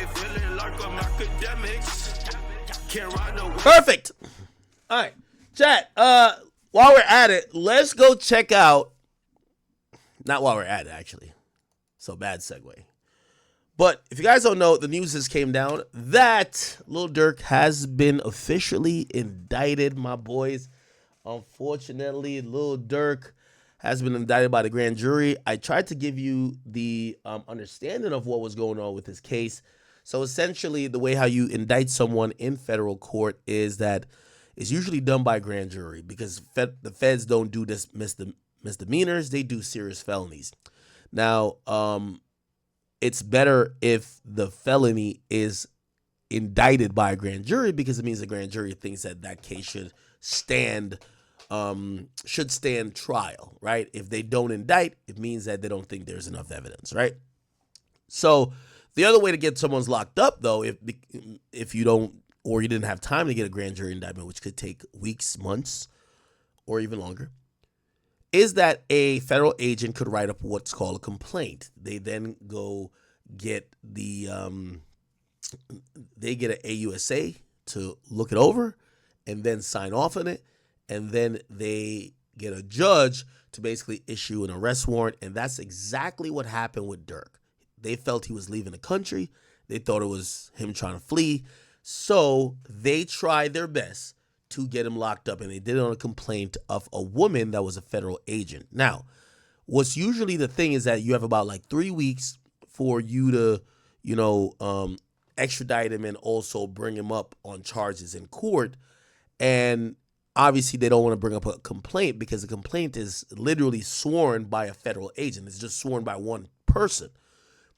feeling like I'm Akademiks. Can't ride no. Perfect. All right, chat. While we're at it, let's go check out. Not while we're at it, actually. So bad segue. But if you guys don't know, the news just came down that Lil Durk has been officially indicted, my boys. Unfortunately, Lil Durk has been indicted by the grand jury. I tried to give you the understanding of what was going on with his case. So essentially, the way how you indict someone in federal court is that it's usually done by grand jury because the feds don't do this misdemeanors. They do serious felonies. Now, it's better if the felony is indicted by a grand jury because it means the grand jury thinks that case should stand trial, right? If they don't indict, it means that they don't think there's enough evidence, right? So the other way to get someone's locked up, though, if you don't or you didn't have time to get a grand jury indictment, which could take weeks, months, or even longer, is that a federal agent could write up what's called a complaint. They then go get they get an AUSA to look it over and then sign off on it. And then they get a judge to basically issue an arrest warrant. And that's exactly what happened with Durk. They felt he was leaving the country. They thought it was him trying to flee. So they tried their best to get him locked up. And they did it on a complaint of a woman that was a federal agent. Now, what's usually the thing is that you have about like 3 weeks for you to, extradite him and also bring him up on charges in court. And obviously, they don't want to bring up a complaint because a complaint is literally sworn by a federal agent. It's just sworn by one person.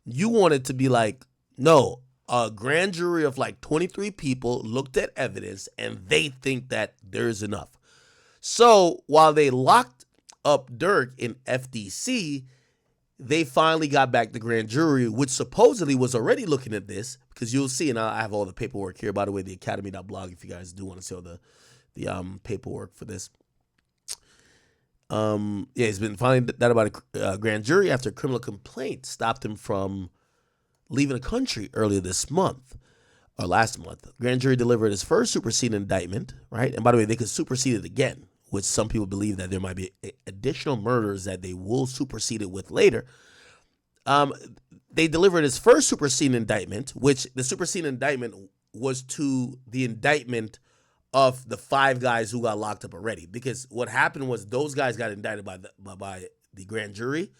You want it to be like, no, a grand jury of like 23 people looked at evidence and they think that there's enough. So while they locked up Durk in FDC, they finally got back the grand jury, which supposedly was already looking at this, because you'll see, and I have all the paperwork here, by the way, the academy.blog, if you guys do want to see all the paperwork for this. He's been finally indicted by a grand jury after a criminal complaint stopped him from leaving the country earlier this month, or last month. Grand jury delivered his first superseding indictment, right? And by the way, they could supersede it again, which some people believe that there might be additional murders that they will supersede it with later. They delivered his first superseding indictment, which the superseding indictment was to the indictment of the 5 guys who got locked up already. Because what happened was those guys got indicted by the grand jury,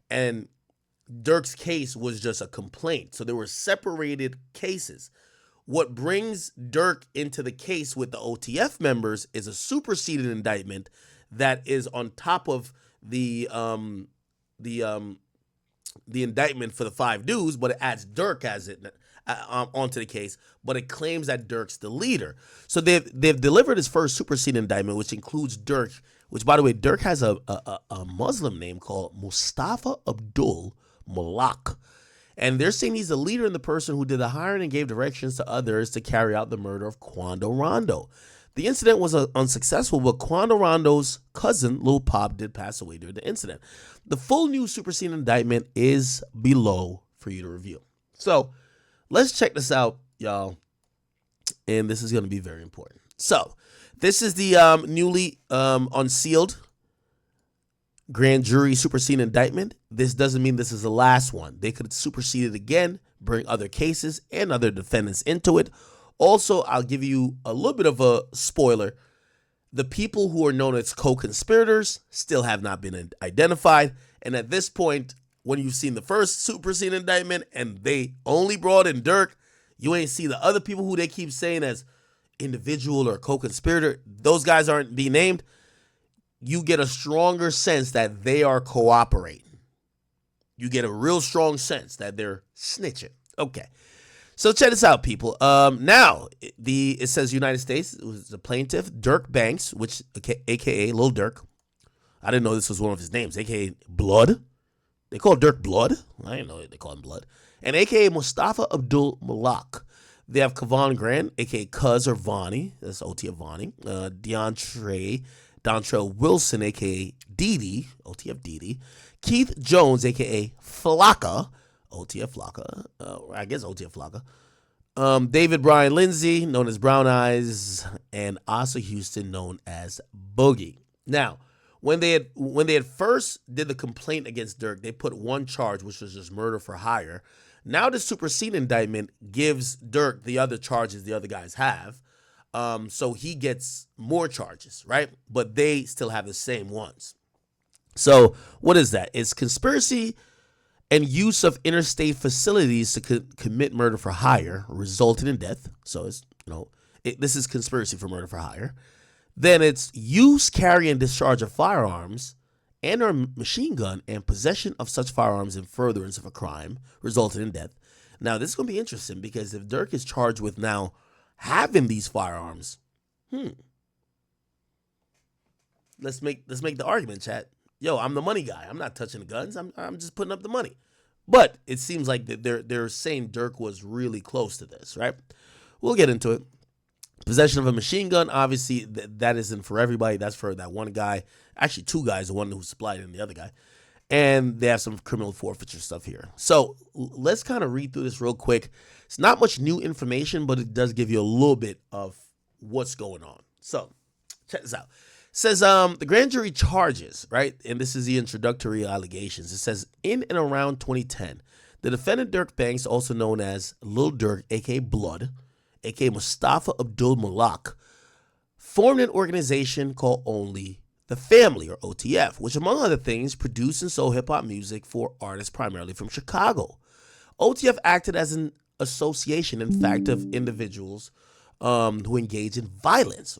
and Durk's case was just a complaint. So there were separated cases. What brings Durk into the case with the OTF members is a superseded indictment that is on top of the indictment for the 5 dudes, but it adds Durk as it onto the case, but it claims that Durk's the leader. So they've delivered his first superseded indictment, which includes Durk, which, by the way, Durk has a Muslim name called Mustafa Abdul Malak. And they're saying he's the leader and the person who did the hiring and gave directions to others to carry out the murder of Quando Rondo. The incident was unsuccessful, but Quando Rondo's cousin, Lil Pop, did pass away during the incident. The full new superseding indictment is below for you to review. So let's check this out, y'all. And this is going to be very important. So this is the newly unsealed grand jury superseding indictment. This doesn't mean this is the last one. They could supersede it again, bring other cases and other defendants into it. Also, I'll give you a little bit of a spoiler. The people who are known as co-conspirators still have not been identified. And at this point, when you've seen the first superseding indictment and they only brought in Durk, you ain't see the other people who they keep saying as individual or co-conspirator. Those guys aren't being named. You get a stronger sense that they are cooperating. You get a real strong sense that they're snitching. Okay. So check this out, people. Now, it says United States. It was the plaintiff, Durk Banks, which, a.k.a. Lil Durk. I didn't know this was one of his names, a.k.a. Blood. They call Durk Blood. I didn't know they call him Blood. And a.k.a. Mustafa Abdul Malak. They have Kavon Grant, a.k.a. Cuz or Vonnie. That's OTF Vonnie. Dontrell Wilson, a.k.a. Didi, OTF Didi. Keith Jones, a.k.a. Flocka, OTF Flocka, I guess OTF Flocka. David Brian Lindsay, known as Brown Eyes, and Asa Houston, known as Boogie. Now, when they had first did the complaint against Durk, they put one charge, which was just murder for hire. Now the superseding indictment gives Durk the other charges the other guys have, so he gets more charges, right? But they still have the same ones. So what is that? It's conspiracy and use of interstate facilities to commit murder for hire, resulting in death. So it's this is conspiracy for murder for hire. Then it's use, carry, and discharge of firearms and or machine gun and possession of such firearms in furtherance of a crime, resulting in death. Now this is gonna be interesting because if Durk is charged with now having these firearms, let's make the argument, chat. Yo, I'm the money guy. I'm not touching the guns. I'm just putting up the money. But it seems like that they're saying Durk was really close to this, right? We'll get into it. Possession of a machine gun, obviously, that isn't for everybody. That's for that one guy. Actually, two guys, the one who supplied it and the other guy. And they have some criminal forfeiture stuff here. So let's kind of read through this real quick. It's not much new information, but it does give you a little bit of what's going on. So check this out. It says the grand jury charges, right? And this is the introductory allegations. It says in and around 2010, the defendant Durk Banks, also known as Lil Durk, aka Blood, aka Mustafa Abdul Malak, formed an organization called Only the Family, or OTF, which among other things produced and sold hip-hop music for artists primarily from Chicago. OTF acted as an association, in fact, of individuals who engage in violence.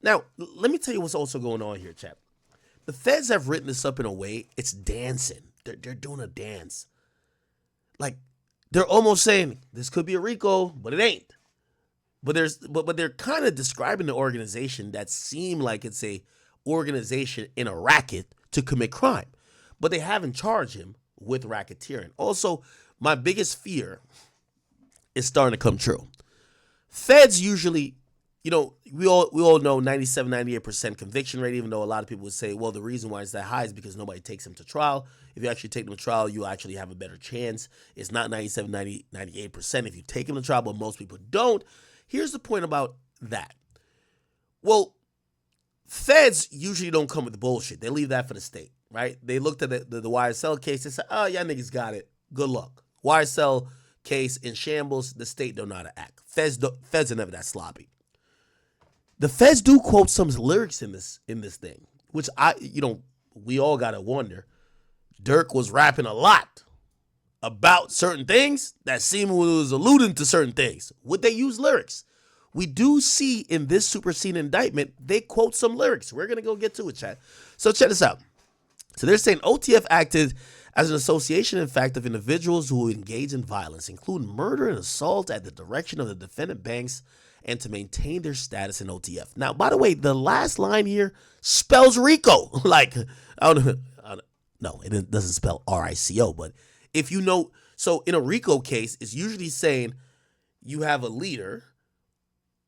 Now, let me tell you what's also going on here, chap. The feds have written this up in a way, it's dancing. They're doing a dance. Like, they're almost saying, this could be a RICO, but it ain't. But they're kind of describing the organization that seem like it's a organization in a racket to commit crime. But they haven't charged him with racketeering. Also, my biggest fear is starting to come true. Feds usually, we all know 97, 98% conviction rate, even though a lot of people would say, well, the reason why it's that high is because nobody takes them to trial. If you actually take them to trial, you actually have a better chance. It's not 97, 90, 98% if you take them to trial, but most people don't. Here's the point about that. Well, feds usually don't come with the bullshit. They leave that for the state, right? They looked at the YSL case and said, oh, y'all niggas got it. Good luck. YSL case in shambles, the state don't know how to act. Feds are never that sloppy. The feds do quote some lyrics in this thing, which we all gotta wonder. Durk was rapping a lot about certain things that seemed was alluding to certain things. Would they use lyrics? We do see in this superseding indictment, they quote some lyrics. We're gonna go get to it, chat. So check this out. So they're saying OTF acted as an association, in fact, of individuals who engage in violence, including murder and assault at the direction of the defendant Banks, and to maintain their status in OTF. Now, by the way, the last line here spells RICO. Like, no, it doesn't spell RICO, but if you know, so in a RICO case, it's usually saying you have a leader,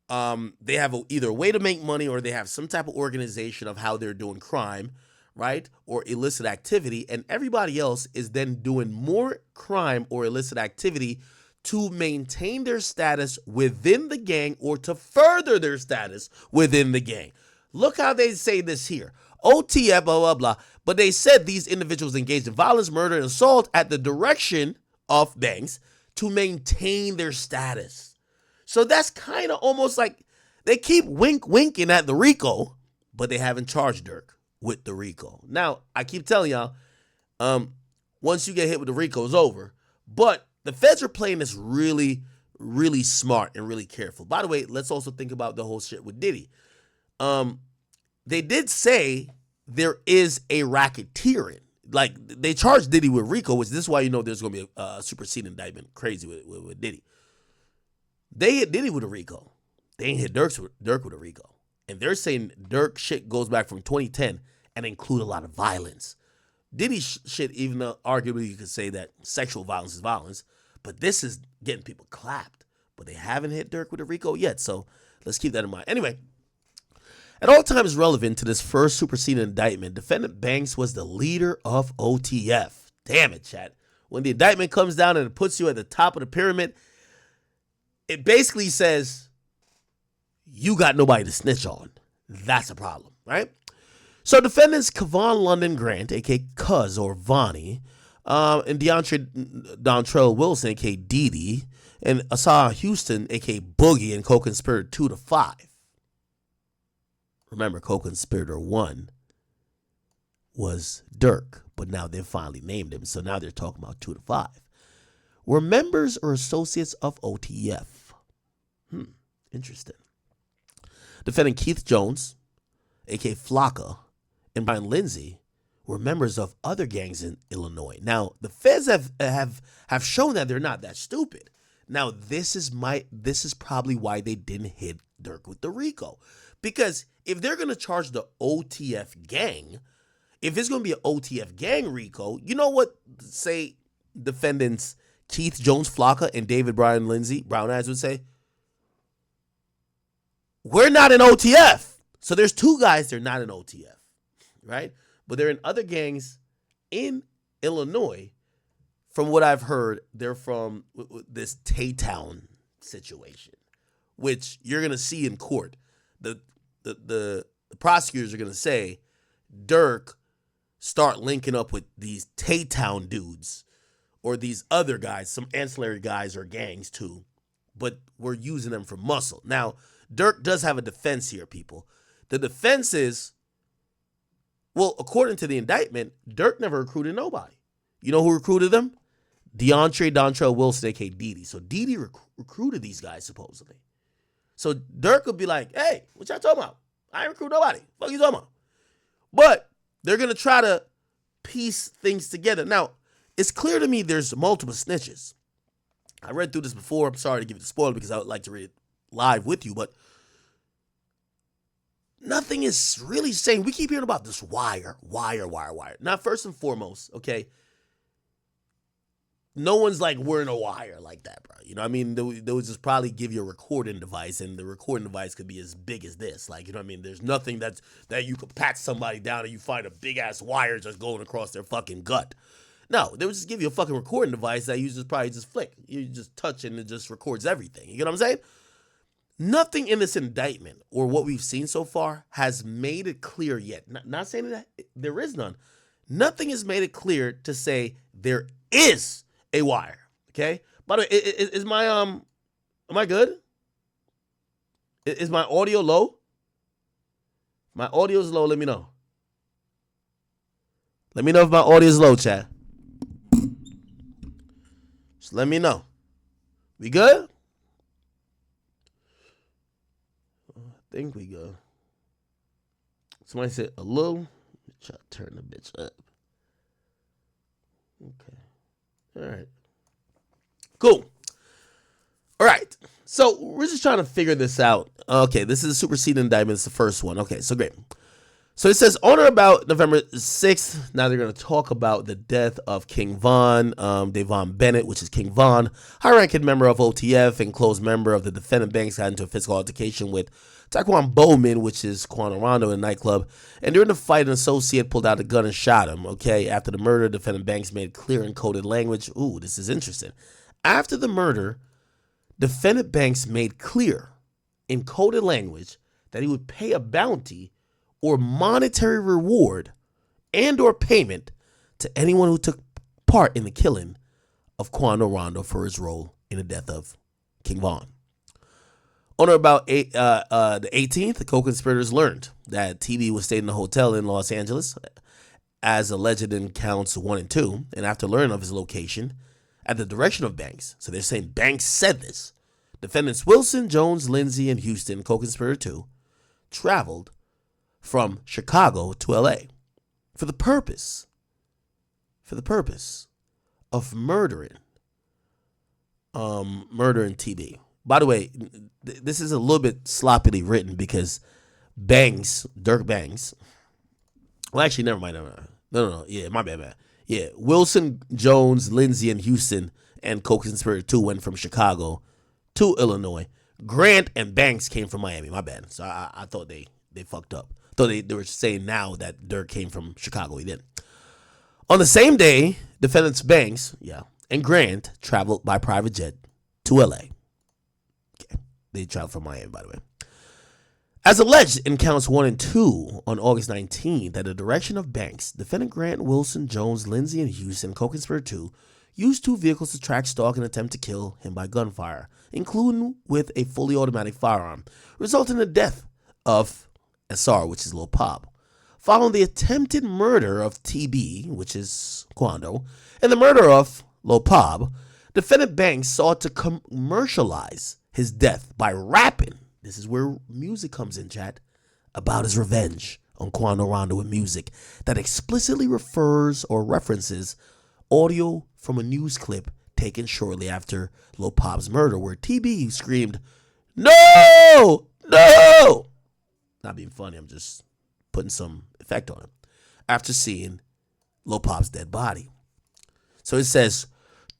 they have either a way to make money or they have some type of organization of how they're doing crime, right, or illicit activity, and everybody else is then doing more crime or illicit activity to maintain their status within the gang or to further their status within the gang. Look how they say this here. OTF, blah, blah, blah. But they said these individuals engaged in violence, murder, and assault at the direction of Banks to maintain their status. So that's kind of almost like they keep winking at the RICO, but they haven't charged Durk with the RICO. Now, I keep telling y'all, once you get hit with the RICO, it's over. But the feds are playing this really, really smart and really careful. By the way, let's also think about the whole shit with Diddy. They did say there is a racketeering. Like, they charged Diddy with RICO, which this is why you know there's going to be a superseding indictment crazy with Diddy. They hit Diddy with a RICO. They ain't hit Durk with a RICO. And they're saying Durk shit goes back from 2010 and include a lot of violence. Diddy shit, even though arguably you could say that sexual violence is violence, but this is getting people clapped. But they haven't hit Durk with a RICO yet, so let's keep that in mind. Anyway, at all times relevant to this first superseding indictment, defendant Banks was the leader of OTF. Damn it, chat. When the indictment comes down and it puts you at the top of the pyramid, it basically says you got nobody to snitch on. That's a problem, right? So defendants Kevon London Grant, a.k.a. Cuz or Vonnie, and Dontrell Wilson, a.k.a. Didi, and Asah Houston, a.k.a. Boogie, and co-conspirator 2 to 5. Remember, co-conspirator 1 was Durk, but now they've finally named him, so now they're talking about 2 to 5. Were members or associates of OTF. Interesting. Defendant Keith Jones, a.k.a. Flocka, and Brian Lindsay were members of other gangs in Illinois. Now, the feds have shown that they're not that stupid. Now, this is probably why they didn't hit Durk with the RICO. Because if they're going to charge the OTF gang, if it's going to be an OTF gang RICO, you know what, say, defendants Keith Jones, Flocka, and David Brian Lindsay, Brown Eyes would say? We're not an OTF. So there's two guys, they're not an OTF, right? But they're in other gangs in Illinois. From what I've heard, they're from this Taytown situation, which you're going to see in court. The prosecutors are going to say, Durk start linking up with these Taytown dudes or these other guys, some ancillary guys or gangs too, but we're using them for muscle. Now, Durk does have a defense here, people. The defense is, well, according to the indictment, Durk never recruited nobody. You know who recruited them? Dontrell Wilson, a.k.a. Didi. So Didi recruited these guys, supposedly. So Durk would be like, hey, what y'all talking about? I ain't recruit nobody. What you talking about? But they're going to try to piece things together. Now, it's clear to me there's multiple snitches. I read through this before. I'm sorry to give it a spoiler because I would like to read it live with you, but nothing is really saying. We keep hearing about this wire. Now, first and foremost, okay, no one's like wearing a wire like that, bro. You know what I mean? They would just probably give you a recording device, and the recording device could be as big as this. Like, you know what I mean? There's nothing that you could pat somebody down and you find a big-ass wire just going across their fucking gut. No, they would just give you a fucking recording device that you just probably just flick. You just touch and it just records everything. You get what I'm saying? Nothing in this indictment or what we've seen so far has made it clear yet. Not saying that there is none. Nothing has made it clear to say there is a wire. Okay? By the way, is my am I good? Is my audio low? My audio is low, let me know. Let me know if my audio is low, chat. Just let me know. We good? I think we good. Somebody said a little. Let me try to turn the bitch up. Okay. All right. Cool. All right. So we're just trying to figure this out. Okay, this is a superseding indictment. It's the first one. Okay, so great. So it says, on or about November 6th, now they're going to talk about the death of King Von, Davon Bennett, which is King Von, high-ranking member of OTF and close member of the defendant banks, got into a physical altercation with Taquan Bowman, which is Quan Rondo, in a nightclub. And during the fight, an associate pulled out a gun and shot him, okay? After the murder, defendant banks made clear in coded language. Ooh, this is interesting. After the murder, defendant banks made clear in coded language that he would pay a bounty or monetary reward and or payment to anyone who took part in the killing of Quan Rondo for his role in the death of King Von. On or about the 18th, the co-conspirators learned that TB was staying in a hotel in Los Angeles as alleged in counts 1 and 2, and after learning of his location, at the direction of Banks, so they're saying Banks said this, defendants Wilson, Jones, Lindsay, and Houston, co-conspirator 2, traveled from Chicago to LA for the purpose of murdering TB. By the way, this is a little bit sloppily written because Durk Banks, well, actually, never mind. No. Yeah, my bad. Yeah, Wilson, Jones, Lindsay, and Houston and co-conspirator 2 went from Chicago to Illinois. Grant and Banks came from Miami. My bad. So I thought they fucked up. Though they were saying now that Durk came from Chicago. He didn't. On the same day, Defendants Banks, and Grant traveled by private jet to LA. Okay. They traveled from Miami, by the way. As alleged in counts 1 and 2 on August 19th, at the direction of Banks, defendant Grant, Wilson, Jones, Lindsay, and Houston, co-conspirator 2, used 2 vehicles to track, stalk, and attempt to kill him by gunfire, including with a fully automatic firearm, resulting in the death of SR, which is Lil Pop. Following the attempted murder of TB, which is Quando, and the murder of Lil Pop, defendant Banks sought to commercialize his death by rapping. This is where music comes in, chat. About his revenge on Quando Rondo with music that explicitly refers or references audio from a news clip taken shortly after Lil Pop's murder, where TB screamed, "No! No!" Not being funny, I'm just putting some effect on him. After seeing Lil Pop's dead body. So it says,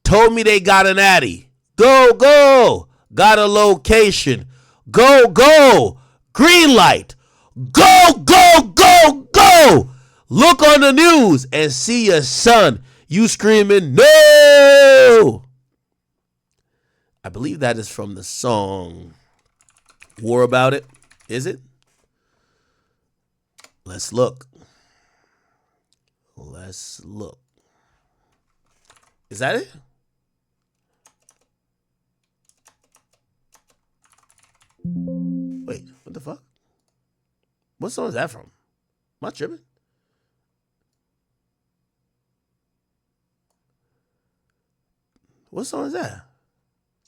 told me they got an addy. Go, go! Got a location. Go, go! Green light! Go, go, go, go! Look on the news and see your son. You screaming, no! I believe that is from the song War About It. Is it? Let's look. Let's look. Is that it? Wait, what the fuck? What song is that from? Am I tripping? What song is that?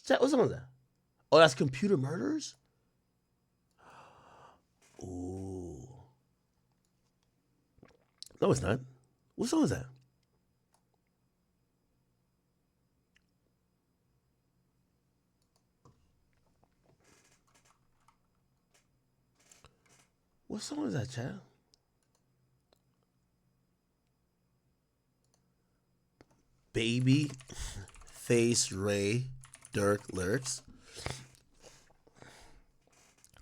Chat, what song is that? Oh, that's Computer Murders? Ooh. No, it's not. What song is that? What song is that, child? Baby Face Ray Durk lyrics.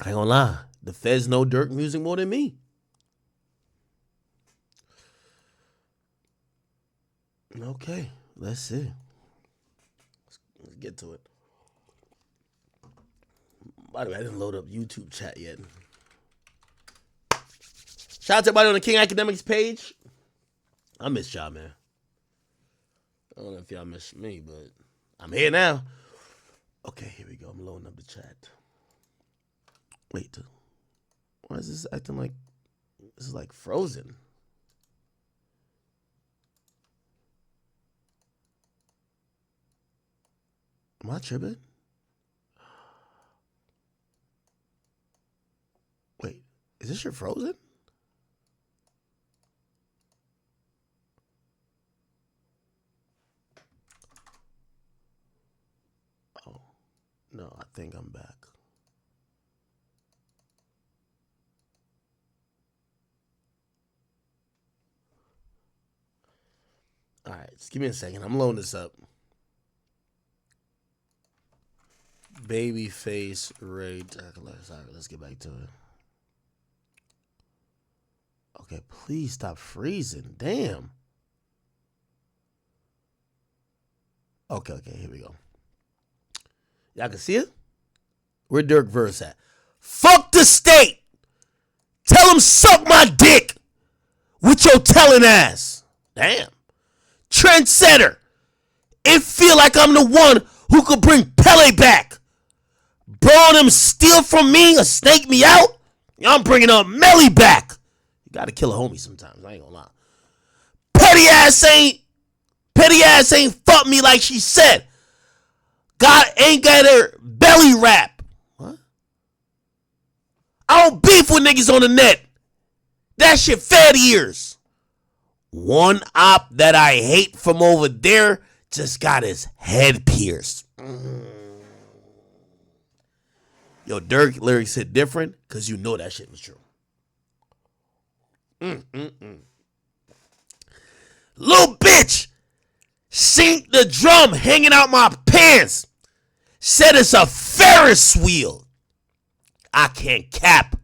I ain't gonna lie. The feds know Durk music more than me. Okay, let's see. Let's get to it. By the way, I didn't load up YouTube chat yet. Shout out to everybody on the King Akademiks page. I miss y'all, man. I don't know if y'all miss me, but I'm here now. Okay, here we go. I'm loading up the chat. Wait, why is this acting like this is like frozen? Am I tripping? Wait, is this shit frozen? Oh, no, I think I'm back. All right, just give me a second. I'm loading this up. Babyface Ray. Let's get back to it. Okay, please stop freezing. Damn. Okay, here we go. Y'all can see it? Where Durk verse at? Fuck the state. Tell him suck my dick with your telling ass. Damn. Trendsetter. It feel like I'm the one who could bring Pele back. Braun him steal from me or snake me out. I'm bringing up Melly back. You gotta kill a homie sometimes. I ain't gonna lie. Petty ass ain't fuck me like she said. God ain't got her belly rap. What? I don't beef with niggas on the net. That shit fed ears. One op that I hate from over there just got his head pierced. Yo, Durk lyrics hit different because you know that shit was true. Little bitch synced the drum hanging out my pants. Said it's a Ferris wheel. I can't cap.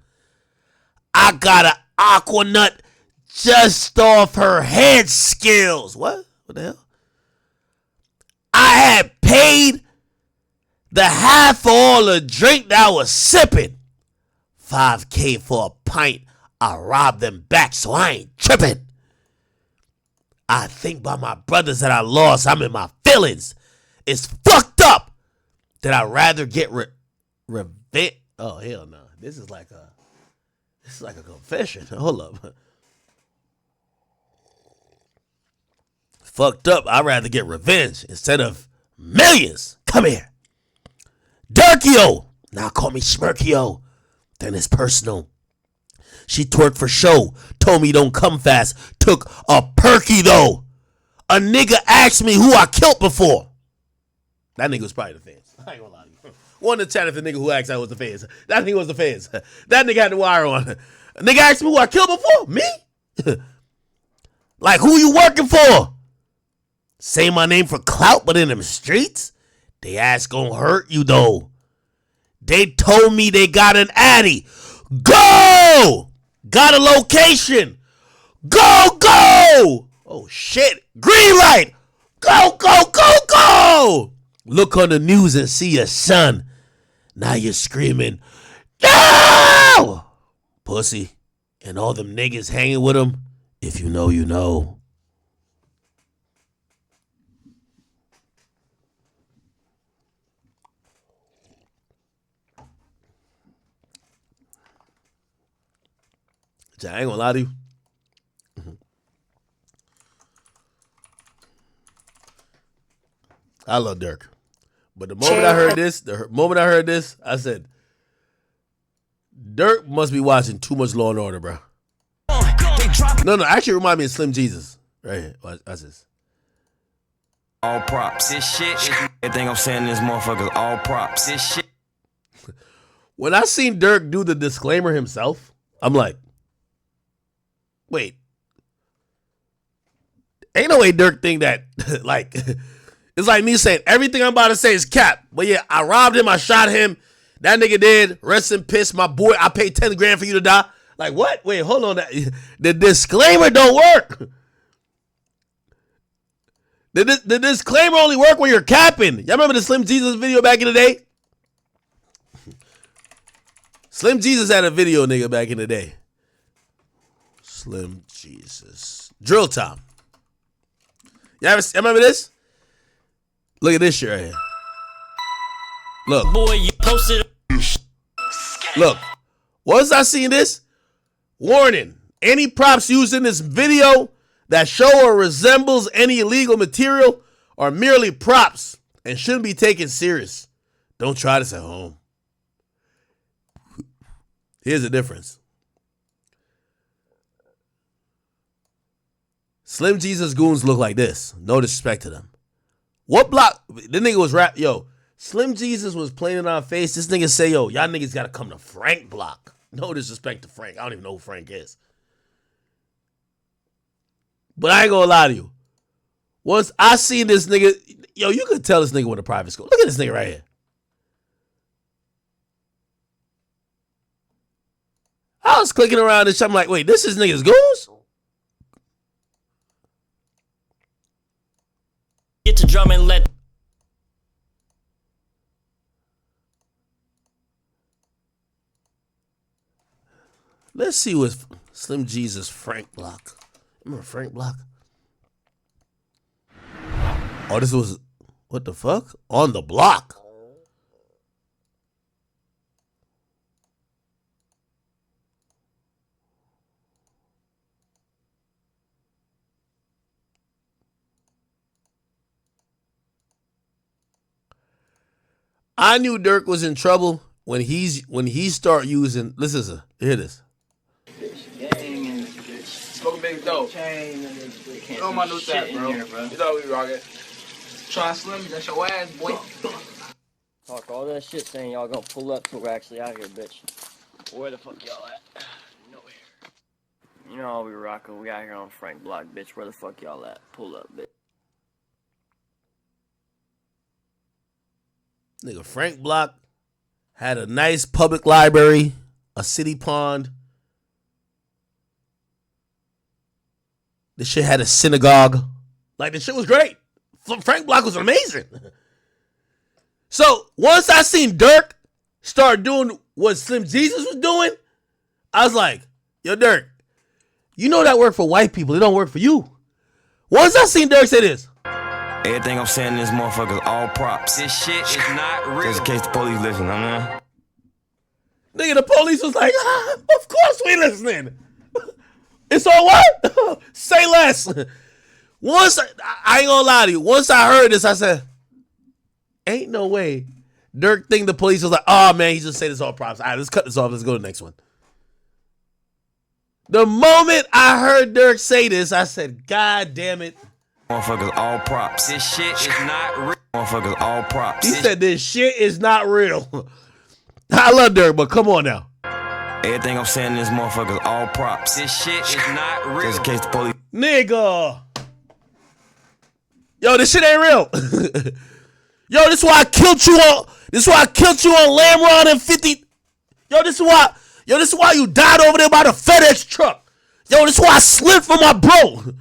I got an aqua nut just off her head skills. What? What the hell? had paid the half for all the drink that I was sipping. $5K for a pint. I robbed them back, so I ain't tripping. I think about my brothers that I lost. I'm in my feelings. It's fucked up that I'd rather get revenge. Oh, hell no. This is like a confession. Hold up. Fucked up. I'd rather get revenge instead of millions. Come here. Durkio. Now call me Smirkio. Then it's personal. She twerked for show. Told me don't come fast. Took a perky though. A nigga asked me who I killed before. That nigga was probably the fans. I ain't gonna lie to you. One in the chat if the nigga who asked that was the fans. That nigga was the fans. That nigga had the wire on. A nigga asked me who I killed before. Me? Like who you working for? Say my name for clout, but in them streets? They ass gonna hurt you though. They told me they got an addy. Go! Got a location. Go, go! Oh shit. Green light. Go, go, go, go! Look on the news and see your son. Now you're screaming, no! Pussy. And all them niggas hanging with him. If you know, you know. I ain't gonna lie to you. I love Durk. But the moment I heard this, I said, Durk must be watching too much Law and Order, bro. No, actually remind me of Slim Jesus. Right here. Watch this. All props. This shit is everything I'm saying. This motherfucker's all props. This shit. When I seen Durk do the disclaimer himself, I'm like, wait. Ain't no way Durk think that, like, it's like me saying everything I'm about to say is cap. But yeah, I robbed him, I shot him. That nigga did. Rest in piss, my boy. I paid 10 grand for you to die. Like, what? Wait, hold on. The disclaimer don't work. The disclaimer only work when you're capping. Y'all remember the Slim Jesus video back in the day? Slim Jesus had a video, nigga, back in the day. Slim Jesus. Drill time. Y'all remember this? Look at this shit right here. Look. Boy, you posted. Look. Once I seen this, warning. Any props used in this video that show or resembles any illegal material are merely props and shouldn't be taken serious. Don't try this at home. Here's the difference. Slim Jesus goons look like this. No disrespect to them. What block? The nigga was rap. Yo, Slim Jesus was playing it on face. This nigga say, yo, y'all niggas gotta come to Frank block. No disrespect to Frank. I don't even know who Frank is. But I ain't gonna lie to you. Once I seen this nigga, yo, you could tell this nigga went to private school. Look at this nigga right here. I was clicking around this shit. I'm like, wait, this is niggas goons? Get to drum and let. Let's see what's Slim Jesus Frank block. Remember Frank block? Oh, this was, what the fuck? On the block. I knew Durk was in trouble when he start using. Listen, hear this. Smoking big dope. Get on my new set, bro. You know we rockin'. Try Slim, that's your ass, boy. Talk all that shit saying y'all gonna pull up till we're actually out here, bitch. Where the fuck y'all at? Nowhere. You know how we rockin'. We out here on Frank Block, bitch. Where the fuck y'all at? Pull up, bitch. Nigga, Frank Block had a nice public library, a city pond. This shit had a synagogue. Like, the shit was great. Frank Block was amazing. So once I seen Durk start doing what Slim Jesus was doing, I was like, yo, Durk, you know that work for white people. It don't work for you. Once I seen Durk say this. Everything I'm saying in this motherfucker is all props. This shit is not real. Just in case the police listen, man. Nigga, the police was like, of course we listening. It's all what? Say less. Once, I ain't gonna lie to you. Once I heard this, I said, ain't no way. Durk think the police was like, oh man, he just said this all props. All right, let's cut this off. Let's go to the next one. The moment I heard Durk say this, I said, God damn it. Motherfuckers all props. This shit is not real. Motherfuckers all props. He said this shit is not real. I love Durk, but come on now. Everything I'm saying in this motherfucker is all props. This shit is not real. Just in case the police. Nigga. Yo, this shit ain't real. Yo, this is why I killed you on. This is why I killed you on Lamron and 50. Yo, this is why you died over there by the FedEx truck. Yo, this is why I slid for my bro.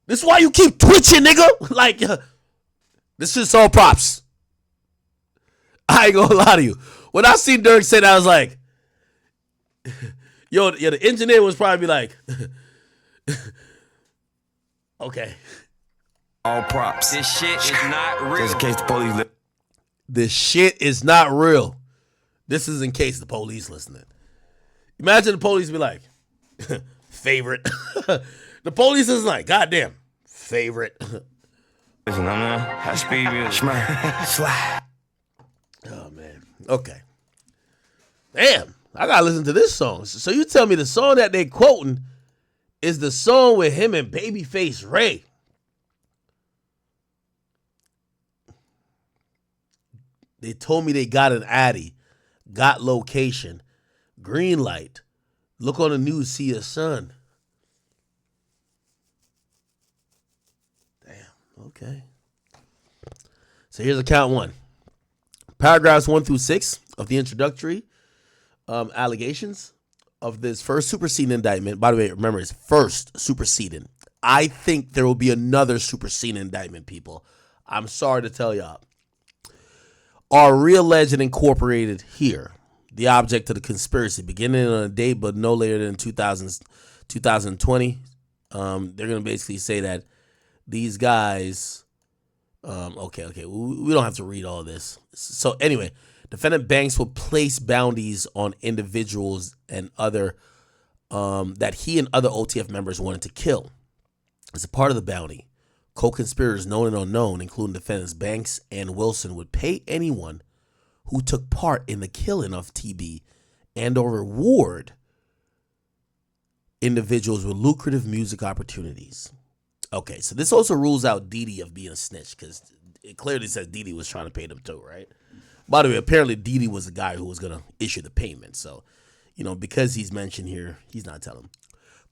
This is why you keep twitching, nigga. Like, this shit's all props. I ain't gonna lie to you. When I seen Durk say that, I was like, yo, the engineer was probably like, okay. All props. This shit is not real. Just in case the police. This shit is not real. This is in case the police listening. Imagine the police be like, favorite. The police is like, goddamn, favorite. Listen, man. High speed slide. Oh man. Okay. Damn, I gotta listen to this song. So you tell me the song that they quoting is the song with him and Babyface Ray. They told me they got an Addy, got location, green light. Look on the news, see your son. Damn, okay. So here's account one. Paragraphs 1 through 6 of the introductory allegations of this first superseding indictment. By the way, remember, it's first superseding. I think there will be another superseding indictment, people. I'm sorry to tell y'all. Are re-alleged and incorporated here. The object of the conspiracy, beginning on a date but no later than 2020. They're going to basically say that these guys... Okay. We don't have to read all this. So anyway, defendant Banks will place bounties on individuals and other that he and other OTF members wanted to kill. As a part of the bounty, co-conspirators known and unknown, including defendants Banks and Wilson, would pay anyone who took part in the killing of TB and or reward individuals with lucrative music opportunities. Okay, so this also rules out Didi of being a snitch because it clearly says Didi was trying to pay them too, right? By the way, apparently Didi was the guy who was going to issue the payment. So, because he's mentioned here, he's not telling.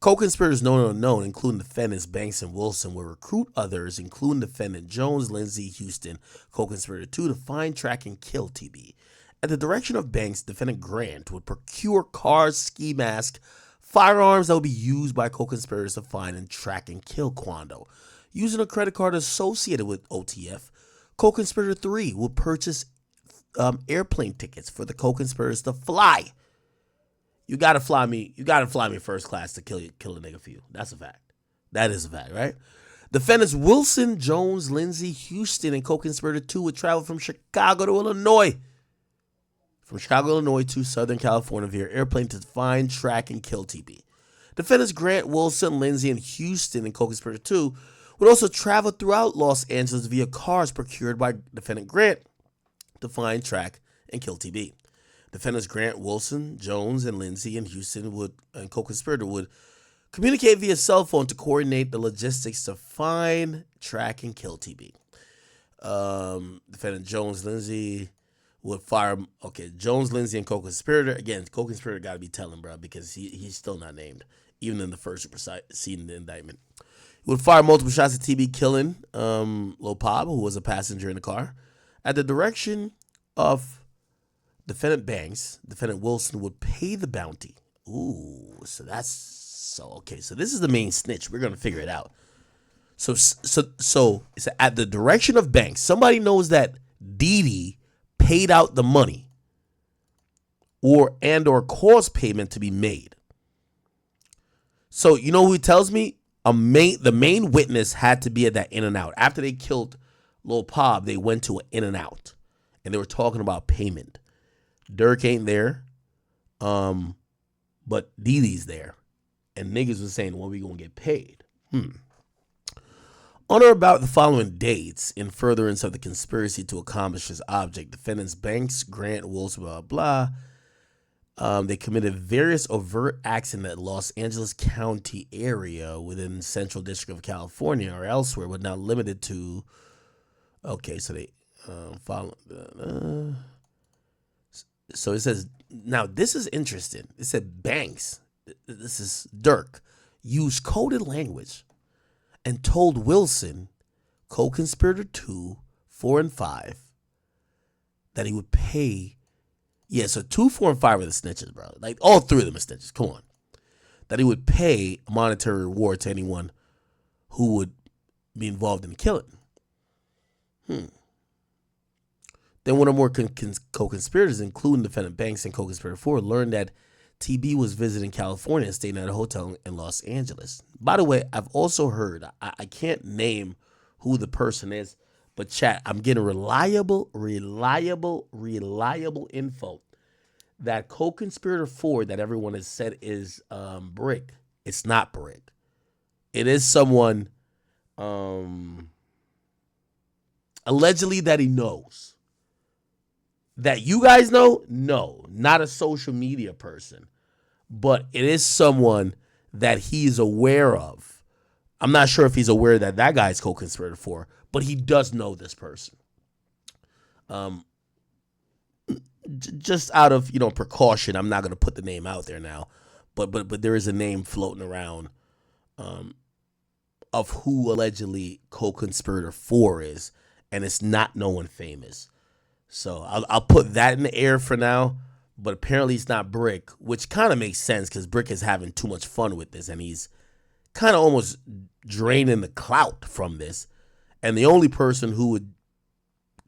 Co-conspirators known and unknown, including defendants Banks and Wilson, will recruit others, including defendant Jones, Lindsay, Houston, co-conspirator 2, to find, track, and kill TB. At the direction of Banks, defendant Grant would procure cars, ski mask, firearms that would be used by co-conspirators to find and track and kill Quando. Using a credit card associated with OTF, co-conspirator 3 will purchase airplane tickets for the co-conspirators to fly. You gotta fly me first class to kill a nigga for you. That's a fact. That is a fact, right? Defendants Wilson, Jones, Lindsay, Houston, and co-conspirator 2 would travel from Chicago to Illinois. From Chicago, Illinois to Southern California via airplane to find, track, and kill TB. Defendants Grant, Wilson, Lindsay, and Houston and co-conspirator 2 would also travel throughout Los Angeles via cars procured by defendant Grant to find, track, and kill TB. Defendants Grant, Wilson, Jones, and Lindsay, and Houston and co-conspirator would communicate via cell phone to coordinate the logistics to find, track, and kill TB. Defendant Jones, Lindsay would fire. Okay, Jones, Lindsay, and co-conspirator. Again, co-conspirator got to be telling, bro, because he's still not named, even in the first superseding indictment. He would fire multiple shots at TB, killing Lil Pop, who was a passenger in the car. At the direction of defendant Banks, defendant Wilson would pay the bounty. Ooh, so this is the main snitch. We're gonna figure it out. So it's at the direction of Banks. Somebody knows that Didi paid out the money or caused payment to be made. So you know who tells me? The main witness had to be at that In-N-Out. After they killed Lil Pop, they went to an In-N-Out and they were talking about payment. Durk ain't there, but Didi's there, and niggas was saying, "When we gonna get paid?" On or about the following dates, in furtherance of the conspiracy to accomplish this object, defendants Banks, Grant, Wilson, blah blah. They committed various overt acts in the Los Angeles County area within Central District of California or elsewhere, but not limited to. Okay, so they follow. So it says, now this is interesting. It said Banks, this is Durk, used coded language and told Wilson, co-conspirator 2, 4, and 5, that he would pay. Yeah, so 2, 4, and 5 are the snitches, bro. Like, all 3 of them are snitches. Come on. That he would pay a monetary reward to anyone who would be involved in the killing. Then one or more co-conspirators, including defendant Banks and co-conspirator 4, learned that TB was visiting California and staying at a hotel in Los Angeles. By the way, I've also heard, I can't name who the person is, but chat, I'm getting reliable info that co-conspirator 4 that everyone has said is Brick. It's not Brick. It is someone allegedly that he knows. That you guys know? No, not a social media person, but it is someone that he's aware of. I'm not sure if he's aware that that guy's co-conspirator 4, but he does know this person. Just out of, precaution, I'm not going to put the name out there now, but there is a name floating around of who allegedly co-conspirator 4 is, and it's not no one famous. So I'll put that in the air for now, but apparently it's not Brick, which kind of makes sense because Brick is having too much fun with this, and he's kind of almost draining the clout from this. And the only person who would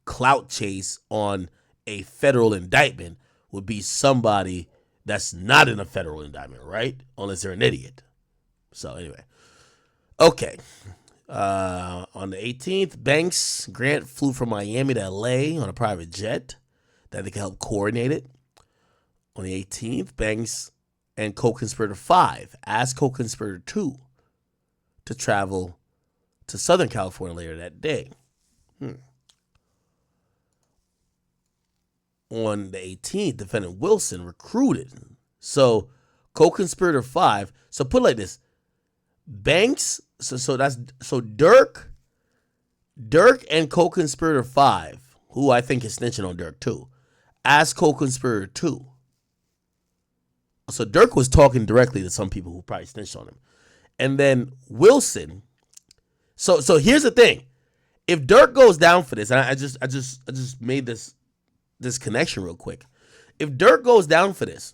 clout chase on a federal indictment would be somebody that's not in a federal indictment, right? Unless they're an idiot. So anyway, okay. On the 18th, Banks, Grant flew from Miami to LA on a private jet that they could help coordinate it. On the 18th, Banks and co-conspirator 5 asked co-conspirator 2 to travel to Southern California later that day. On the 18th, defendant Wilson recruited. So co-conspirator 5, so put it like this. Banks, so Durk and co-conspirator 5, who I think is snitching on Durk too, asked co-conspirator 2. So Durk was talking directly to some people who probably snitched on him. And then Wilson, so here's the thing. If Durk goes down for this, and I just made this connection real quick. If Durk goes down for this,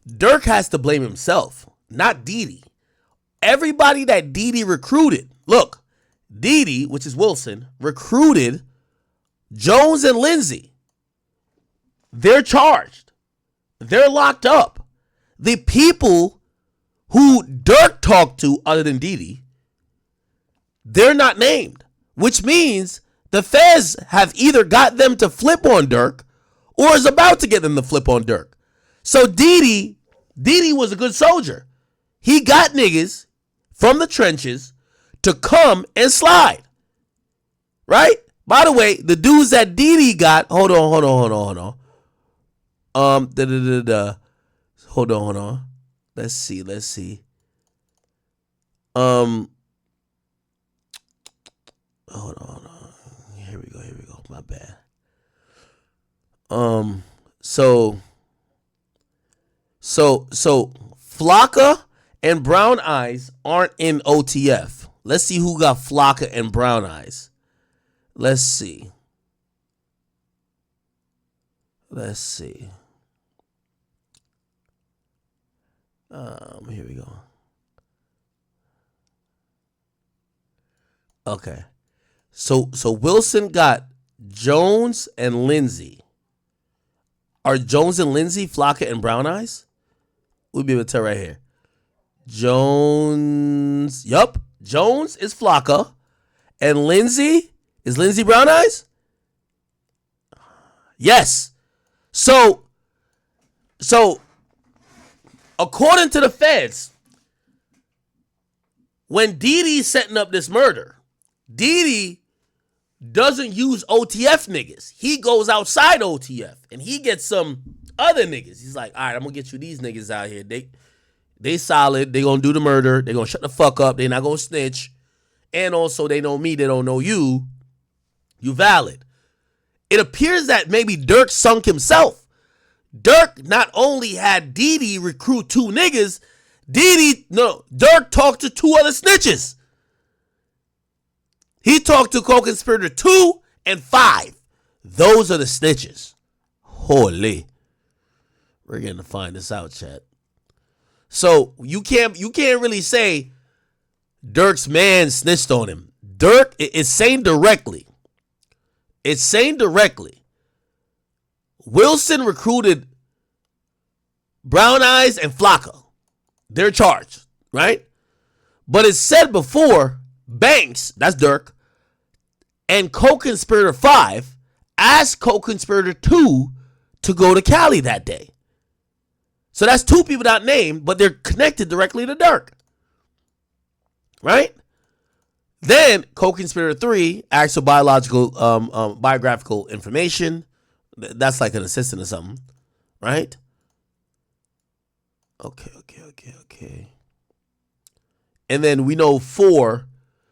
Durk has to blame himself, not Didi. Everybody that Didi recruited, look, Didi, which is Wilson, recruited Jones and Lindsay. They're charged. They're locked up. The people who Durk talked to other than Didi, they're not named, which means the feds have either got them to flip on Durk or is about to get them to flip on Durk. So Didi was a good soldier. He got niggas from the trenches to come and slide. Right? By the way, the dudes that Didi got, hold on. Hold on. Let's see. Hold on. Here we go. My bad. So Flocka and Brown Eyes aren't in OTF. Let's see who got Flocka and Brown Eyes. Let's see. Here we go. Okay. So Wilson got Jones and Lindsay. Are Jones and Lindsay Flocka and Brown Eyes? We'll be able to tell right here. Jones. Yup. Jones is Flocka. And Lindsay is Lindsay Brown Eyes? Yes. So according to the feds, when Dee Dee's setting up this murder, Dee Dee doesn't use OTF niggas. He goes outside OTF and he gets some other niggas. He's like, all right, I'm gonna get you these niggas out here. They solid. They gonna do the murder. They gonna shut the fuck up. They not gonna snitch. And also they know me. They don't know you. You valid. It appears that maybe Durk sunk himself. Durk not only had Dee Dee recruit 2 niggas, Durk talked to 2 other snitches. He talked to co-conspirator 2 and 5. Those are the snitches. Holy. We're going to find this out, chat. So you can't really say Durk's man snitched on him. Durk is saying directly. It's saying directly. Wilson recruited Brown Eyes and Flocka. They're charged, right? But it's said before, Banks, that's Durk, and co-conspirator 5 asked co-conspirator 2 to go to Cali that day. So that's 2 people not named, but they're connected directly to Durk. Right? Then co-conspirator 3 asked for biographical information. That's like an assistant or something. Right? Okay. And then we know 4.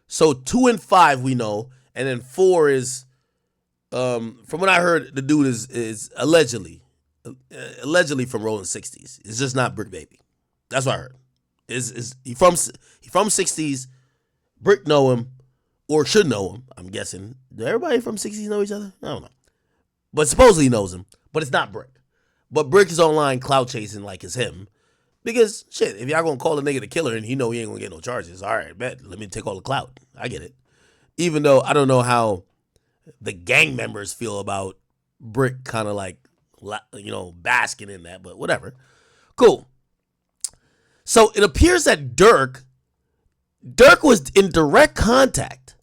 So 2 and 5 we know. And then 4 is, from what I heard, the dude is allegedly from Rolling 60s. It's just not Brick Baby. That's what I heard. He from 60s. Brick know him, or should know him, I'm guessing. Do everybody from 60s know each other? I don't know. But supposedly he knows him. But it's not Brick. But Brick is online clout chasing like it's him. Because, shit, if y'all gonna call a nigga the killer and he know he ain't gonna get no charges, all right, bet. Let me take all the clout. I get it. Even though I don't know how the gang members feel about Brick kind of like, basking in that, but whatever. Cool. So it appears that Durk was in direct contact.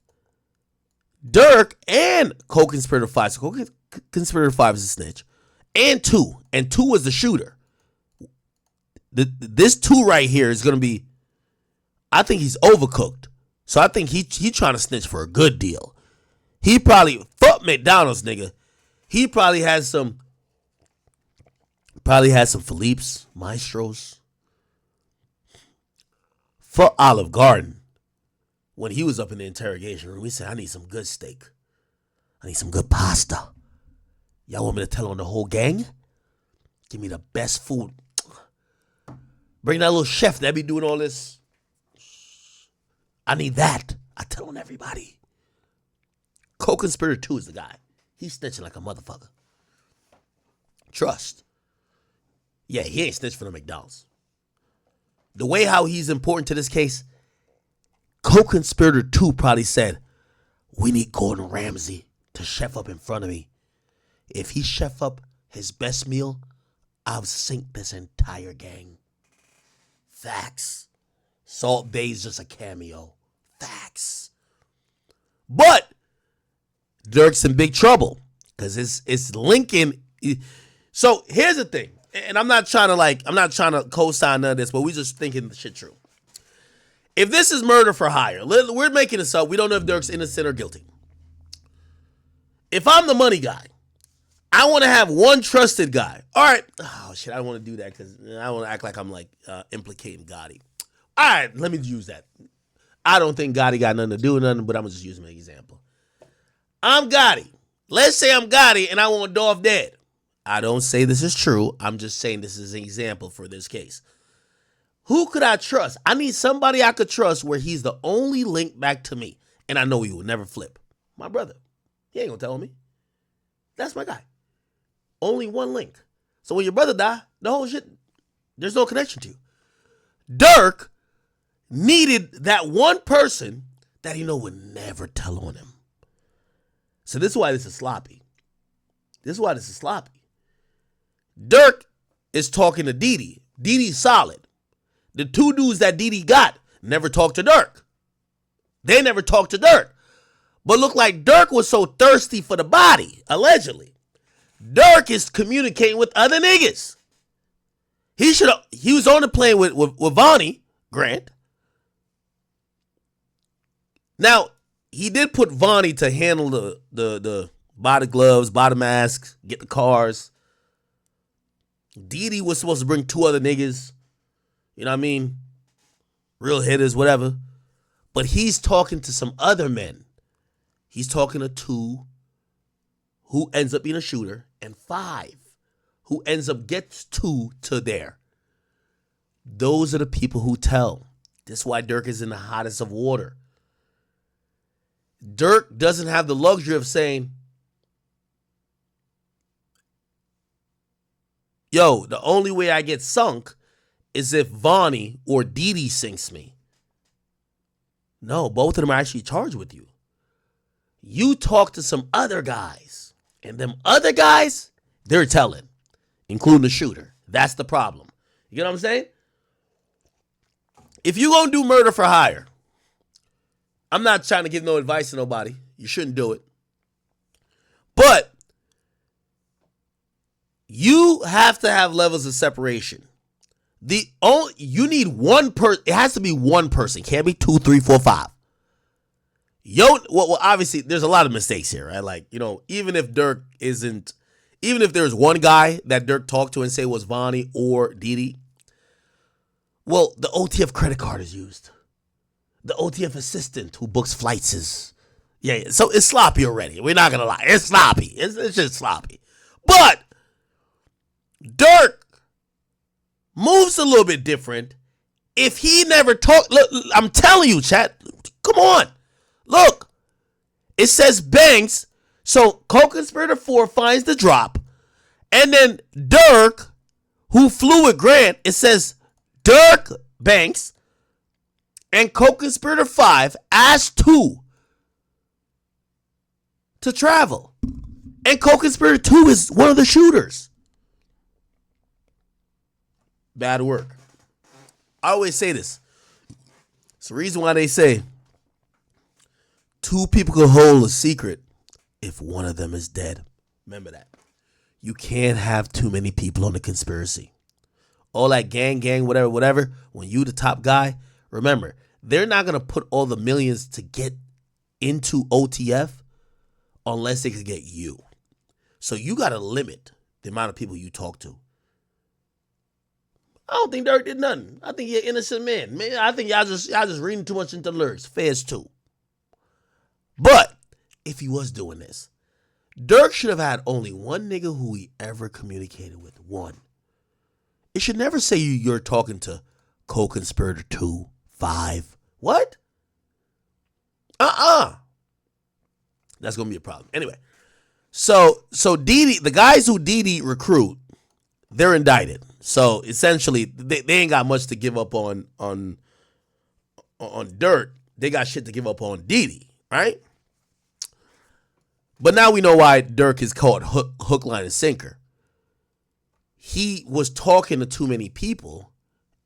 Durk and co-conspirator 5. So co-conspirator 5 is a snitch. And 2 was the shooter. This 2 right here is going to be, I think he's overcooked. So I think he trying to snitch for a good deal. He probably, fuck McDonald's, nigga. He probably has some Philippe's, Maestros. For Olive Garden. When he was up in the interrogation room, he said, I need some good steak. I need some good pasta. Y'all want me to tell on the whole gang? Give me the best food. Bring that little chef that be doing all this. I need that. I tell on everybody. Co-conspirator 2 is the guy. He's snitching like a motherfucker. Trust. Yeah, he ain't snitched for the McDonald's. The way how he's important to this case, co-conspirator 2 probably said, we need Gordon Ramsay to chef up in front of me. If he chef up his best meal, I'll sink this entire gang. Facts. Salt Bay's just a cameo. Facts. But Durk's in big trouble because it's linking. So here's the thing, and I'm not trying to co-sign none of this, but we just thinking the shit true. If this is murder for hire, we're making this up. We don't know if Durk's innocent or guilty. If I'm the money guy, I want to have one trusted guy. All right. Oh, shit, I don't want to do that because I don't want to act like I'm implicating Gotti. All right, let me use that. I don't think Gotti got nothing to do with nothing, but I'm going to just use him as an example. I'm Gotti. Let's say I'm Gotti and I want Dolph dead. I don't say this is true. I'm just saying this is an example for this case. Who could I trust? I need somebody I could trust where he's the only link back to me. And I know he will never flip. My brother. He ain't going to tell me. That's my guy. Only one link. So when your brother die, the whole shit, there's no connection to you. Durk needed that one person that he know would never tell on him. So this is why this is sloppy. Durk is talking to Didi. Didi's solid. The two dudes that Didi got never talked to Durk. They never talked to Durk. But look like Durk was so thirsty for the body, allegedly. Durk is communicating with other niggas. He was on the plane with Vonnie Grant. Now, he did put Vonnie to handle the body gloves, body masks, get the cars. Didi was supposed to bring two other niggas. You know what I mean? Real hitters, whatever. But he's talking to some other men. He's talking to 2 who ends up being a shooter and 5 who ends up gets 2 to there. Those are the people who tell. That's why Durk is in the hottest of water. Durk doesn't have the luxury of saying, yo, the only way I get sunk is if Vonnie or Didi sinks me. No, both of them are actually charged with you. You talk to some other guys, and them other guys, they're telling, including the shooter. That's the problem. You get what I'm saying? If you're going to do murder for hire, I'm not trying to give no advice to nobody. You shouldn't do it. But you have to have levels of separation. You need one person. It has to be one person. Can't be 2, 3, 4, 5. Well, obviously, there's a lot of mistakes here, right? Like, even if there's one guy that Durk talked to and say was Vonnie or Didi, well, the OTF credit card is used. The OTF assistant who books flights is, so it's sloppy already. We're not going to lie. It's sloppy. It's just sloppy. But Durk moves a little bit different. If he never talked, look, I'm telling you, chat, come on. Look, it says Banks. So Co-conspirator 4 finds the drop. And then Durk, who flew with Grant, it says Durk, Banks, and Co-conspirator 5 asked 2 to travel. And Co-conspirator 2 is one of the shooters. Bad work. I always say this. It's the reason why they say 2 people can hold a secret if one of them is dead. Remember that. You can't have too many people on the conspiracy. All that gang, whatever. When you the top guy, remember, they're not going to put all the millions to get into OTF unless they can get you. So you got to limit the amount of people you talk to. I don't think Durk did nothing. I think you're an innocent man. Man, I think y'all just reading too much into the lyrics. Fairs too. But if he was doing this, Durk should have had only one nigga who he ever communicated with. One. It should never say you're talking to Co-conspirator 2, 5. What? That's going to be a problem. Anyway. So Didi, the guys who Didi recruit, they're indicted. So essentially, they ain't got much to give up on Durk. They got shit to give up on Didi, right? But now we know why Durk is called hook, line, and sinker. He was talking to too many people,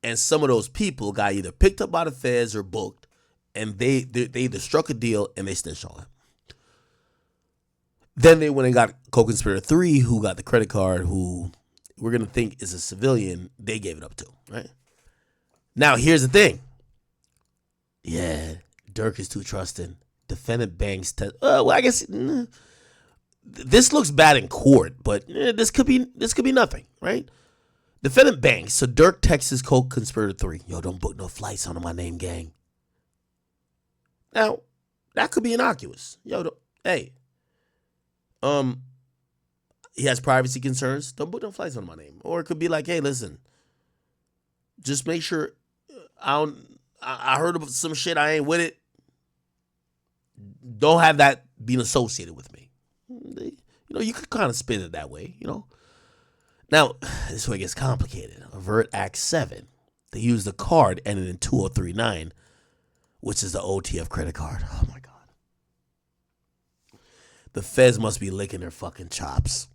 and some of those people got either picked up by the feds or booked, and they either struck a deal and they snitched on him. Then they went and got Co-conspirator 3, who got the credit card, who we're going to think is a civilian. They gave it up to, right? Now, here's the thing. Yeah, Durk is too trusting. Defendant Banks, well, I guess this looks bad in court, but this could be nothing, right? Defendant Banks, so Durk texts his Co-conspirator 3, yo, don't book no flights under my name, gang. Now, that could be innocuous. Yo, hey, he has privacy concerns. Don't book no flights on my name. Or it could be like, hey, listen, just make sure I heard about some shit. I ain't with it. Don't have that being associated with me. You could kind of spin it that way, Now, this is where it gets complicated. Overt Act 7. They use the card ending in 2039, which is the OTF credit card. Oh my God. The feds must be licking their fucking chops.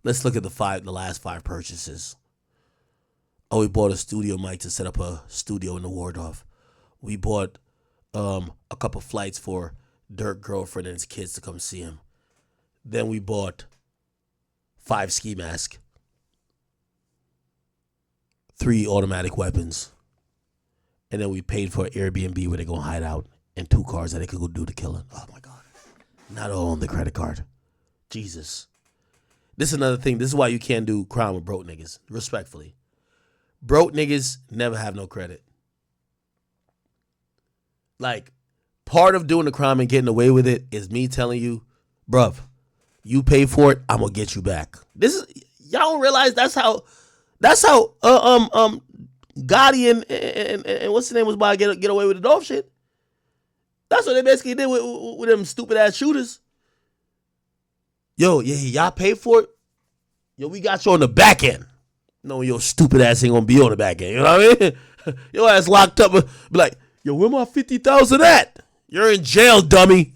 Let's look at the last 5 purchases. Oh, we bought a studio mic to set up a studio in the Waldorf. We bought a couple flights for Durk girlfriend and his kids to come see him. Then we bought 5 ski masks, 3 automatic weapons, and then we paid for an Airbnb where they're going to hide out, and 2 cars that they could go do the killing. Oh, my God. Not all on the credit card. Jesus. This is another thing. This is why you can't do crime with broke niggas, respectfully. Broke niggas never have no credit. Like, part of doing the crime and getting away with it is me telling you, bruv, you pay for it, I'm going to get you back. This is, y'all don't realize that's how Gotti and what's his name was about to get away with the dope shit. That's what they basically did with them stupid ass shooters. Yo, yeah, y'all pay for it. Yo, we got you on the back end. No, your stupid ass ain't gonna be on the back end. You know what I mean? Your ass locked up. Be like, yo, where my 50,000 at? You're in jail, dummy.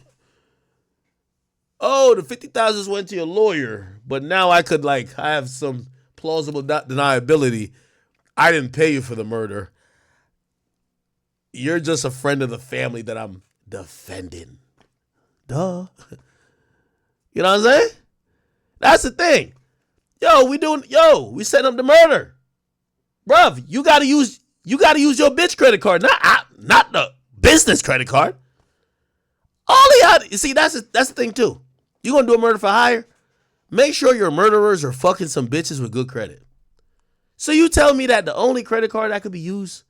Oh, the 50,000 went to your lawyer, but now I have some plausible deniability. I didn't pay you for the murder. You're just a friend of the family that I'm defending. Duh. You know what I'm saying? That's the thing. We set up the murder. Bruv, you gotta use your bitch credit card, not the business credit card. All you see, that's the thing too. You gonna do a murder for hire? Make sure your murderers are fucking some bitches with good credit. So you tell me that the only credit card that could be used,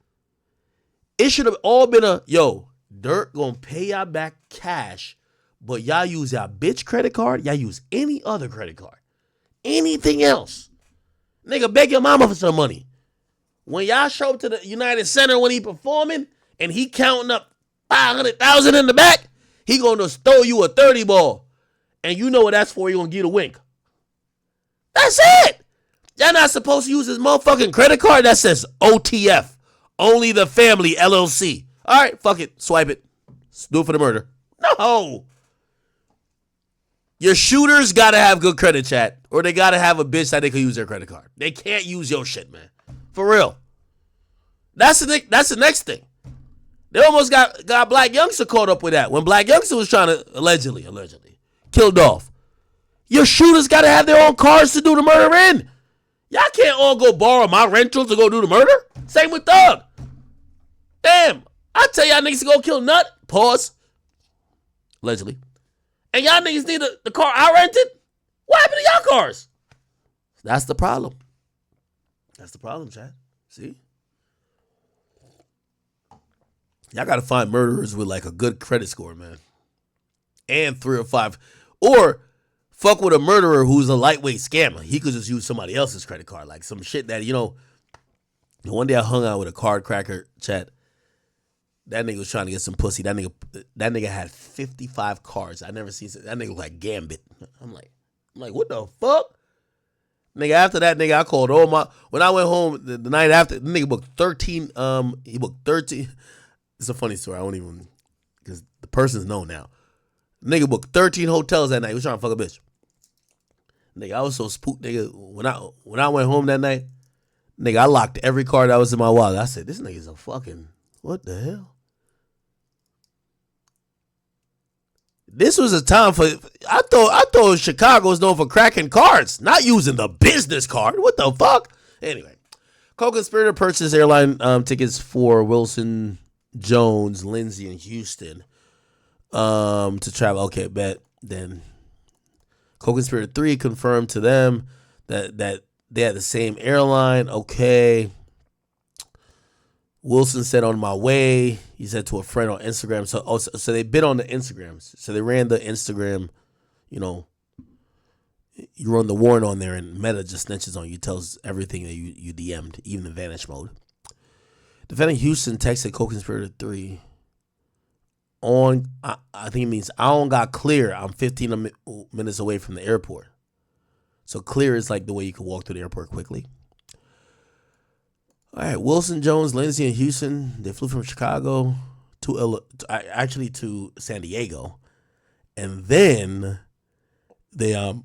it should have all been Durk gonna pay y'all back cash, but y'all use y'all bitch credit card, y'all use any other credit card. Anything else. Nigga, beg your mama for some money. When y'all show up to the United Center when he performing and he counting up 500,000 in the back, he gonna throw you a 30 ball. And you know what that's for, he gonna give you a wink. That's it. Y'all not supposed to use his motherfucking credit card that says OTF. Only the family LLC. All right, fuck it. Swipe it. Let's do it for the murder. No. Your shooters got to have good credit, chat, or they got to have a bitch that they can use their credit card. They can't use your shit, man. For real. That's the next thing. They almost got Black Youngster caught up with that when Black Youngster was trying to allegedly kill Dolph. Your shooters got to have their own cars to do the murder in. Y'all can't all go borrow my rental to go do the murder. Same with Thug. Damn. I tell y'all niggas to go kill Nut. Pause. Allegedly. And y'all niggas need the car I rented? What happened to y'all cars? That's the problem. That's the problem, Chad. See? Y'all got to find murderers with like a good credit score, man. And 3 or 5. Or fuck with a murderer who's a lightweight scammer. He could just use somebody else's credit card. Like some shit that, one day I hung out with a card cracker, Chad. That nigga was trying to get some pussy. That nigga had 55 cards. I never seen that nigga like Gambit. I'm like, what the fuck? Nigga, after that, nigga, I called all my, when I went home the night after, the nigga booked 13, he booked 13. It's a funny story. I won't even, because the person's known now. Nigga booked 13 hotels that night. He was trying to fuck a bitch. Nigga, I was so spooked, nigga. When I went home that night, nigga, I locked every card that was in my wallet. I said, this nigga's a fucking, what the hell? This was a time for, I thought Chicago was known for cracking cards, not using the business card. What the fuck? Anyway, co-conspirator purchased airline tickets for Wilson, Jones, Lindsay, and Houston to travel. Okay, bet. Then co-conspirator 3 confirmed to them that they had the same airline. Okay. Wilson said, on my way, he said to a friend on Instagram. So they bid on the Instagrams. So they ran the Instagram, you run the warrant on there and Meta just snitches on you, tells everything that you DM'd, even the vanish mode. Defendant Houston texted co-conspirator 3 on, I think it means I don't got clear. I'm 15 minutes away from the airport. So clear is like the way you can walk through the airport quickly. All right, Wilson, Jones, Lindsay, and Houston, they flew from Chicago actually to San Diego, and then they and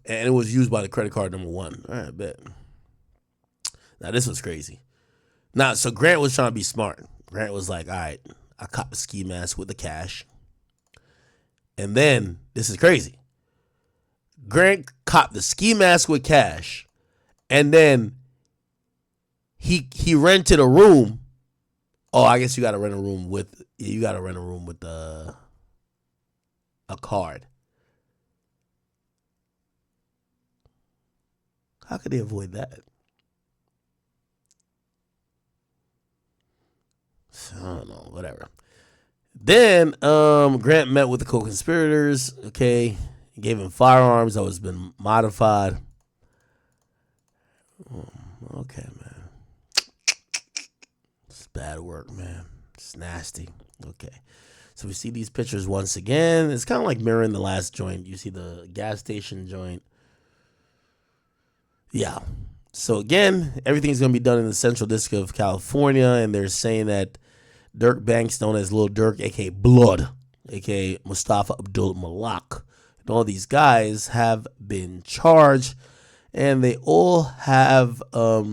it was used by the credit card number 1. All right, bet. Now this was crazy. Now, so Grant was trying to be smart. Grant was like, all right, I caught the ski mask with the cash. And then, this is crazy. Grant caught the ski mask with cash. And then he rented a room. Oh, I guess you got to rent a room with a card. How could they avoid that? I don't know, whatever. Then Grant met with the co-conspirators. Okay, he gave him firearms that was been modified. Okay, man, it's bad work, man. It's nasty. Okay, so we see these pictures once again. It's kind of like mirroring the last joint. You see the gas station joint. Yeah. So again, everything's gonna be done in the Central District of California, and they're saying that Durk Banks, known as Lil Durk, aka Blood, aka Mustafa Abdul Malak, and all these guys have been charged, and they all have a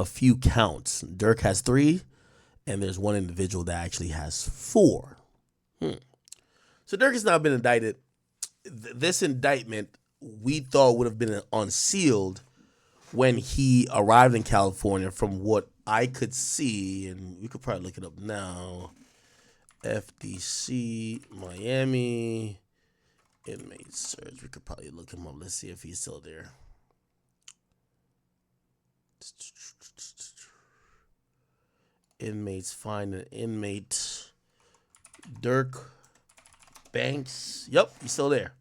few counts. Durk has 3, and there's one individual that actually has 4. So Durk has now been indicted. This indictment we thought would have been unsealed when he arrived in California, from what I could see, and you could probably look it up now. FDC Miami inmate search. We could probably look him up. Let's see if he's still there. Inmates, find an inmate. Durk Banks. Yep, he's still there.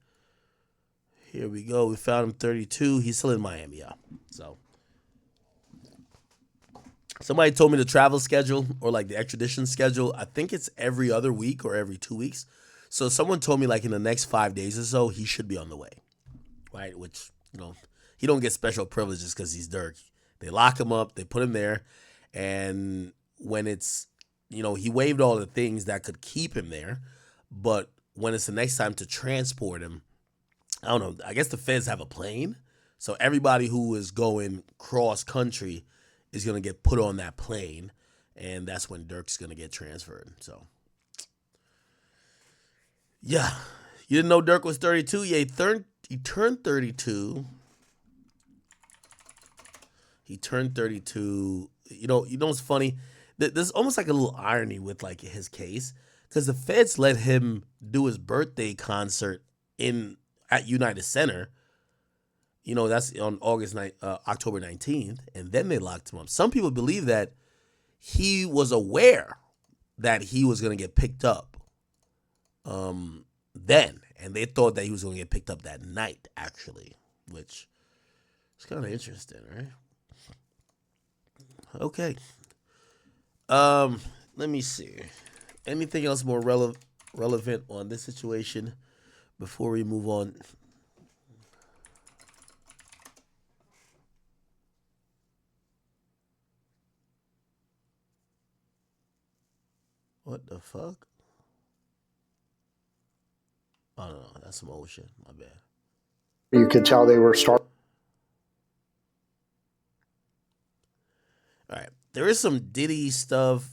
Here we go. We found him 32. He's still in Miami, yeah. So somebody told me the travel schedule, or like the extradition schedule. I think it's every other week or every 2 weeks. So someone told me like in the next 5 days or so, he should be on the way, right? Which, he don't get special privileges because he's Durk. They lock him up. They put him there. And when it's, he waived all the things that could keep him there. But when it's the next time to transport him, I don't know. I guess the feds have a plane. So everybody who is going cross country is going to get put on that plane. And that's when Durk's going to get transferred. So, yeah. You didn't know Durk was 32? Yeah, he turned 32. He turned 32. You know what's funny? There's almost like a little irony with like his case, because the feds let him do his birthday concert at United Center. That's on October 19th, and then they locked him up. Some people believe that he was aware that he was going to get picked up then, and they thought that he was going to get picked up that night, actually, which is kind of interesting, right? Okay. Let me see. Anything else more relevant on this situation before we move on? What the fuck? Oh, no, that's some old shit. My bad. You could tell they were starting. All right. There is some Diddy stuff,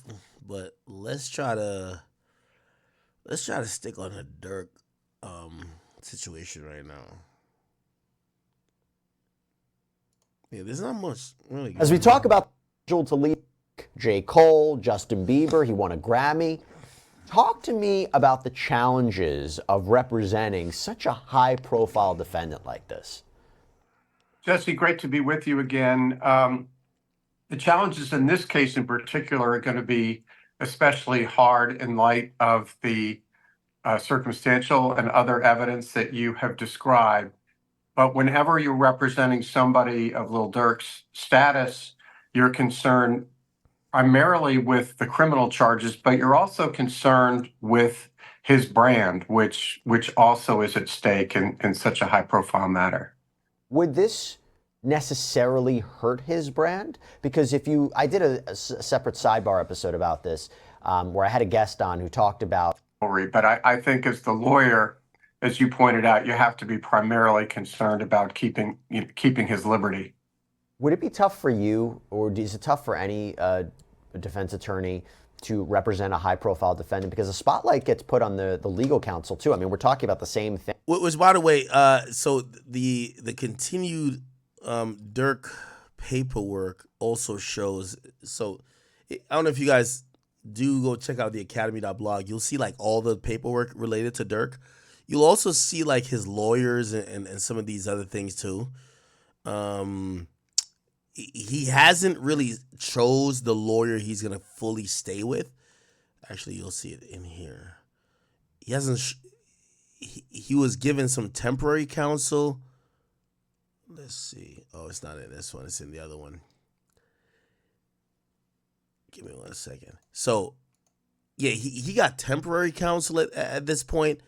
but let's try to stick on the Durk situation right now. Yeah, there's not much really. As we talk about to lead J. Cole, Justin Bieber, he won a Grammy. Talk to me about the challenges of representing such a high-profile defendant like this. Jesse, great to be with you again. The challenges in this case in particular are going to be especially hard in light of the circumstantial and other evidence that you have described. But whenever you're representing somebody of Lil Durk's status, you're concerned primarily with the criminal charges, but you're also concerned with his brand, which also is at stake in such a high-profile matter. Would this necessarily hurt his brand? Because if you, I did a separate sidebar episode about this where I had a guest on who talked about. But I think as the lawyer, as you pointed out, you have to be primarily concerned about keeping his liberty. Would it be tough for you, or is it tough for any defense attorney to represent a high-profile defendant? Because the spotlight gets put on the legal counsel too. I mean, we're talking about the same thing. Which, by the way, so the continued Durk paperwork also shows. So I don't know if you guys do go check out the Academy.blog. You'll see like all the paperwork related to Durk. You'll also see like his lawyers and some of these other things too. He hasn't really chose the lawyer he's gonna fully stay with. Actually, you'll see it in here. He hasn't. He was given some temporary counsel. Let's see. Oh, it's not in this one. It's in the other one. Give me 1 second. So, yeah, he got temporary counsel at this point.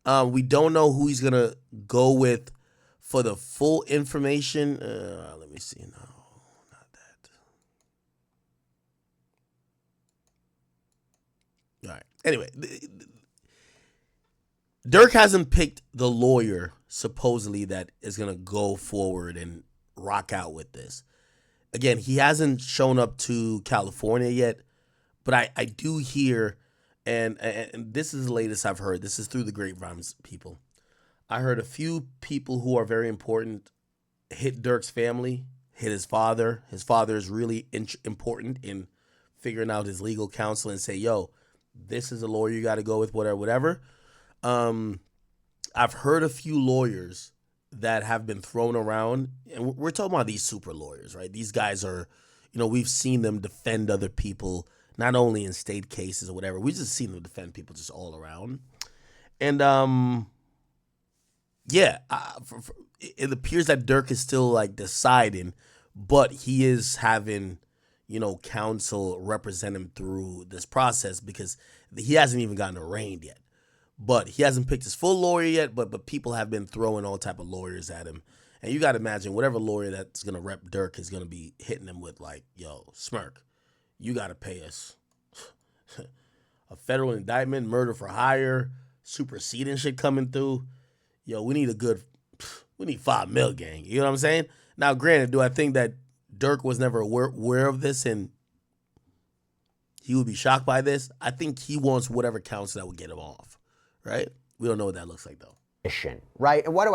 We don't know who he's gonna go with for the full information. Let me see. No, not that. All right. Anyway, Durk hasn't picked the lawyer supposedly that is gonna go forward and rock out with this. Again, he hasn't shown up to California yet, but I do hear, and this is the latest I've heard. This is through the grapevines, people. I heard a few people who are very important hit Durk's family, hit his father. His father is really important in figuring out his legal counsel and say, yo, this is a lawyer you got to go with, whatever. I've heard a few lawyers that have been thrown around, and we're talking about these super lawyers, right? These guys are, we've seen them defend other people, not only in state cases or whatever. We've just seen them defend people just all around. And, it appears that Durk is still like deciding, but he is having, counsel represent him through this process because he hasn't even gotten arraigned yet. But he hasn't picked his full lawyer yet, but people have been throwing all type of lawyers at him. And you got to imagine whatever lawyer that's going to rep Durk is going to be hitting him with like, yo, Smirk, you got to pay us a federal indictment, murder for hire, superseding shit coming through. Yo, we need $5 million, gang. You know what I'm saying? Now, granted, do I think that Durk was never aware of this and he would be shocked by this? I think he wants whatever counsel that would get him off. Right? We don't know what that looks like, though. Right? And what do I